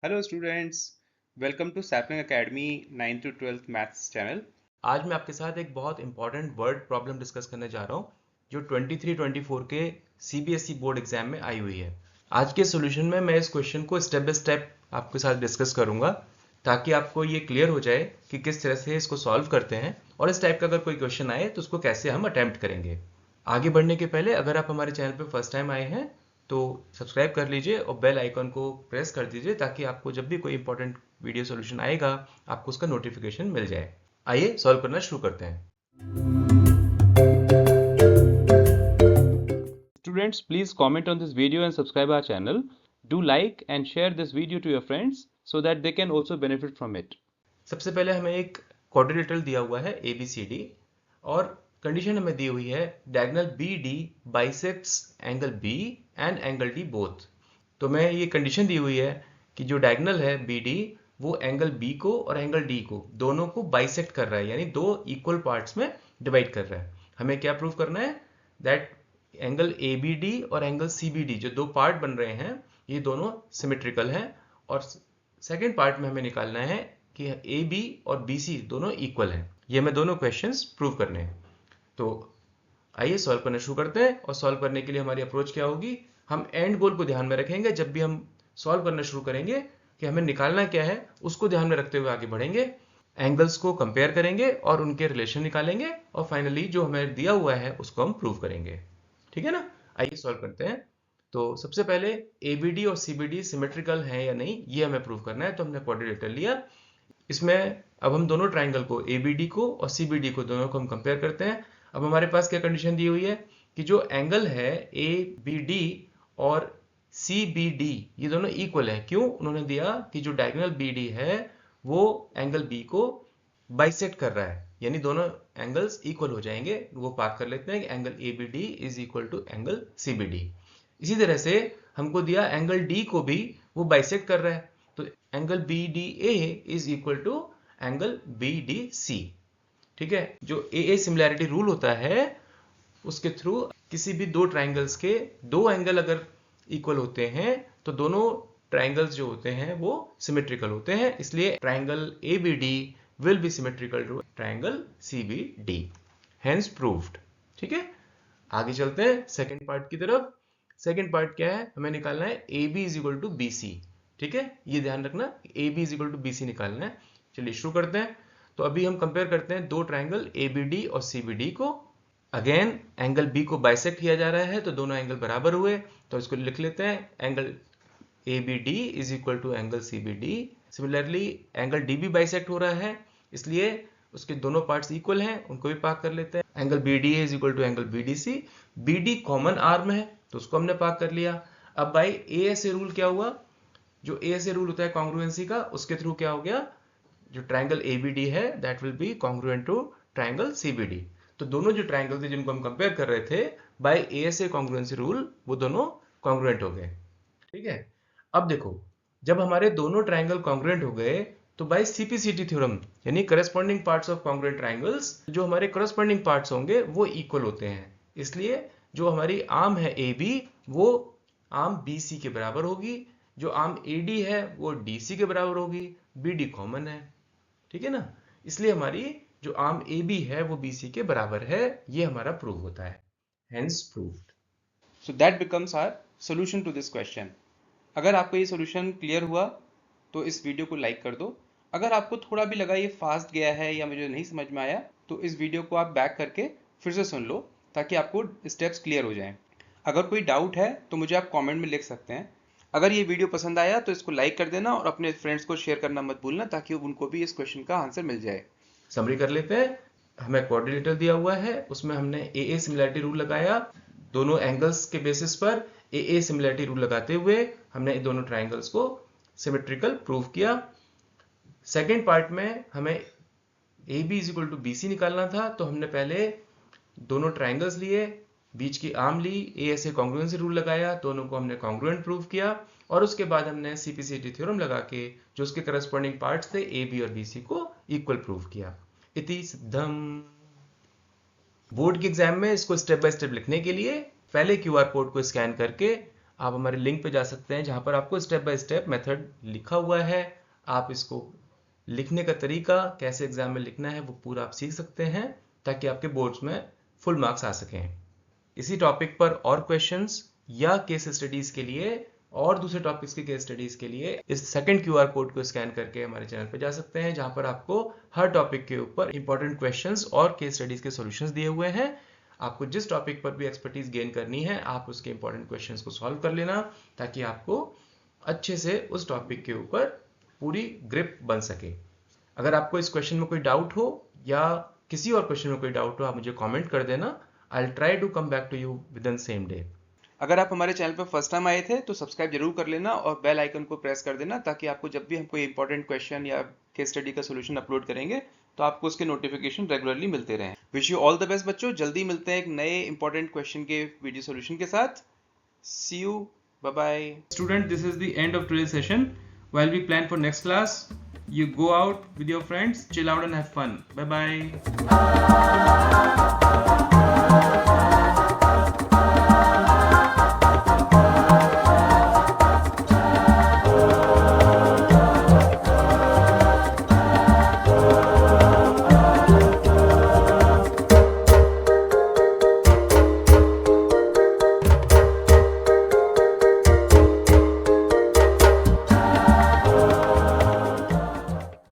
Hello students, welcome to Sapling Academy 9th to 12th Maths channel. आज मैं आपके साथ एक बहुत इंपॉर्टेंट वर्ड प्रॉब्लम डिस्कस करने जा रहा हूँ जो 23-24 के सीबीएसई बोर्ड एग्जाम में आई हुई है। आज के सॉल्यूशन में मैं इस क्वेश्चन को स्टेप बाय स्टेप आपके साथ डिस्कस करूंगा ताकि आपको ये क्लियर हो जाए कि किस तरह से इसको सॉल्व करते हैं और इस टाइप का अगर कोई क्वेश्चन आए तो उसको कैसे हम अटेम्प्ट करेंगे। आगे बढ़ने के पहले अगर आप हमारे चैनल पर फर्स्ट टाइम आए हैं तो सब्सक्राइब कर लीजिए और बेल आइकन को प्रेस कर दीजिए ताकि आपको जब भी कोई इंपॉर्टेंट वीडियो सॉल्यूशन आएगा आपको उसका नोटिफिकेशन मिल जाए। आइए सॉल्व करना शुरू करते हैं। Students, please comment on this video and subscribe our channel. Do like and share this video to your friends so that they can also benefit from it. सबसे पहले हमें एक क्वाड्रिलेटरल दिया हुआ है ABCD और कंडीशन हमें दी हुई है diagonal BD bisects angle B and angle D both. तो मैं ये कंडीशन दी हुई है कि जो डायगोनल है BD वो एंगल B को और एंगल D को दोनों को बाइसेक्ट कर रहा है, यानी दो इक्वल पार्ट्स में डिवाइड कर रहा है। हमें क्या प्रूव करना है? दैट एंगल ABD और एंगल CBD जो दो पार्ट बन रहे हैं ये दोनों सिमेट्रिकल हैं और सेकेंड पार्ट में हमें निकालना है कि AB और BC दोनों इक्वल हैं। ये हमें दोनों क्वेश्चंस प्रूव करने हैं। तो आइए सॉल्व करना शुरू करते हैं और सॉल्व करने के लिए हमारी अप्रोच क्या होगी? हम एंड गोल को ध्यान में रखेंगे। जब भी हम सॉल्व करना शुरू करेंगे कि हमें निकालना क्या है उसको ध्यान में रखते हुए आगे बढ़ेंगे, एंगल्स को कंपेयर करेंगे और उनके रिलेशन निकालेंगे और फाइनली जो हमें दिया हुआ है उसको हम प्रूव करेंगे। ठीक है ना? आइए सॉल्व करते हैं। तो सबसे पहले ABD और CBD सिमेट्रिकल हैं या नहीं ये हमें प्रूव करना है। तो हमने क्वाड्रिलेटरल लिया। इसमें अब हम दोनों ट्राइंगल को ABD को और CBD को दोनों को हम कंपेयर करते हैं। अब हमारे पास क्या कंडीशन दी हुई है कि जो एंगल है ABD और CBD ये दोनों इक्वल है। क्यों? उन्होंने दिया कि जो डायगोनल BD है वो एंगल B को बाइसेक्ट कर रहा है, यानी दोनों एंगल्स इक्वल हो जाएंगे। वो पार्ट कर लेते हैं कि angle ABD is equal to angle CBD। इसी तरह से हमको दिया एंगल D को भी वो बाइसेक्ट कर रहा है, तो angle BDA is equal to angle BDC। ठीक है? जो AA सिमिलैरिटी रूल होता है उसके थ्रू किसी भी दो ट्राइंगल्स के दो एंगल अगर इक्वल होते हैं तो दोनों ट्राइंगल्स जो होते हैं वो सिमेट्रिकल होते हैं, इसलिए triangle ABD will be symmetrical to triangle CBD, hence proved. ठीक है? आगे चलते हैं सेकंड पार्ट की तरफ। सेकंड पार्ट क्या है? हमें निकालना है AB is equal to BC। ठीक है? ये ध्यान रखना, AB is equal to BC निकालना है। चलिए शुरू करते हैं। तो अभी हम कंपेयर करते हैं दो ट्राइंगल ABD और CBD को। अगेन एंगल B को बाइसेक्ट किया जा रहा है तो दोनों एंगल बराबर हुए, तो इसको लिख लेते हैं angle ABD is equal to angle CBD। Similarly angle D भी बाइसेक्ट हो रहा है, इसलिए उसके दोनों पार्ट्स इक्वल हैं, उनको भी पार्क कर लेते हैं। Angle BDA is equal to angle BDC। BD common arm है तो उसको हमने पार्क कर लिया। अब भाई ASA रूल क्या हुआ? जो ASA रूल होता है कॉन्ग्रुएंसी का, उसके थ्रू क्या हो गया? जो ट्राइंगल ABD है that will be congruent to triangle CBD। तो दोनों जो ट्राइंगल थे जिनको हम कंपेयर कर रहे थे बाय ASA कॉन्ग्रुएंसी रूल वो दोनों कॉन्ग्रुएंट हो गए। ठीक है? अब देखो, जब हमारे दोनों ट्राइंगल कॉन्ग्रुएंट हो गए तो बाय CPCT थ्योरम यानी corresponding parts of congruent triangles, जो हमारे करस्पॉन्डिंग पार्ट्स होंगे वो इक्वल होते हैं। इसलिए जो हमारी आर्म है AB वो आर्म BC के बराबर होगी, जो आर्म AD है वो DC के बराबर होगी। BD कॉमन है। ठीक है ना? इसलिए हमारी जो आर्म AB है वो BC के बराबर है। ये हमारा प्रूव होता है, hence proved. So that becomes our solution to this question. अगर आपको ये solution क्लियर हुआ तो इस वीडियो को लाइक कर दो। अगर आपको थोड़ा भी लगा ये फास्ट गया है या मुझे नहीं समझ में आया तो इस वीडियो को आप बैक करके फिर से सुन लो ताकि आपको स्टेप्स क्लियर हो जाएं। अगर कोई डाउट है तो मुझे आप कमेंट में लिख सकते हैं। अगर ये वीडियो पसंद आया तो इसको लाइक कर देना और अपने फ्रेंड्स को शेयर करना मत भूलना ताकि उनको भी इस क्वेश्चन का आंसर मिल जाए। समरी कर लेते हैं। हमें क्वाड्रिलेटरल दिया हुआ है, उसमें हमने AA सिमिलैरिटी रूल लगाया। दोनों एंगल्स के बेसिस पर AA सिमिलैरिटी रूल लगाते हुए हमने इन दोनों ट्राइंगल्स को सिमेट्रिकल प्रूव किया। सेकेंड पार्ट में हमें AB is equal to BC निकालना था, तो हमने पहले दोनों ट्राइंगल्स लिए, बीच की आर्म ली, ASA कॉन्ग्रुएंसी रूल लगाया, दोनों को हमने कॉन्ग्रुएंट प्रूव किया और उसके बाद हमने CPCT थ्योरम लगा के जो उसके करस्पॉन्डिंग पार्ट्स थे AB और BC को इक्वल प्रूव किया। इति सिद्धम। बोर्ड के एग्जाम में इसको स्टेप बाय स्टेप लिखने के लिए पहले QR कोड को स्कैन करके आप हमारे लिंक पे जा सकते हैं जहाँ पर आपको स्टेप बाय स्टेप मेथड लिखा हुआ है। आप इसको लिखने का तरीका कैसे एग्जाम में लिखना है वो पूरा आप सीख सकते हैं ताकि आपके बोर्ड्स में फुल मार्क्स आ सकें। इसी टॉपिक पर और क्वेश्चंस या केस स्टडीज के लिए और दूसरे टॉपिक्स के केस स्टडीज के लिए इस सेकंड QR कोड को स्कैन करके हमारे चैनल पर जा सकते हैं जहां पर आपको हर टॉपिक के ऊपर इंपॉर्टेंट क्वेश्चंस और केस स्टडीज के सॉल्यूशंस दिए हुए हैं। आपको जिस टॉपिक पर भी एक्सपर्टीज गेन करनी है आप उसके इंपॉर्टेंट क्वेश्चंस को सॉल्व कर लेना ताकि आपको अच्छे से उस टॉपिक के ऊपर पूरी ग्रिप बन सके। अगर आपको इस क्वेश्चन में कोई डाउट हो या किसी और क्वेश्चन में कोई डाउट हो आप मुझे कमेंट कर देना। I will try to come back to you within same day. अगर आप हमारे चैनल पर फर्स्ट टाइम आए थे तो सब्सक्राइब जरूर कर लेना और बेल आइकन को प्रेस कर देना ताकि आपको जब भी हम कोई इंपॉर्टेंट क्वेश्चन या केस स्टडी का सॉल्यूशन अपलोड करेंगे तो आपको उसके नोटिफिकेशन रेगुलरली मिलते रहें। Wish you all the best बच्चों, जल्दी मिलते हैं एक नए इंपॉर्टेंट क्वेश्चन के वीडियो सॉल्यूशन के साथ। See you, bye bye. Student, this is the end of today's session. While we plan for next class, you go out with your friends, chill out and have fun. Bye bye.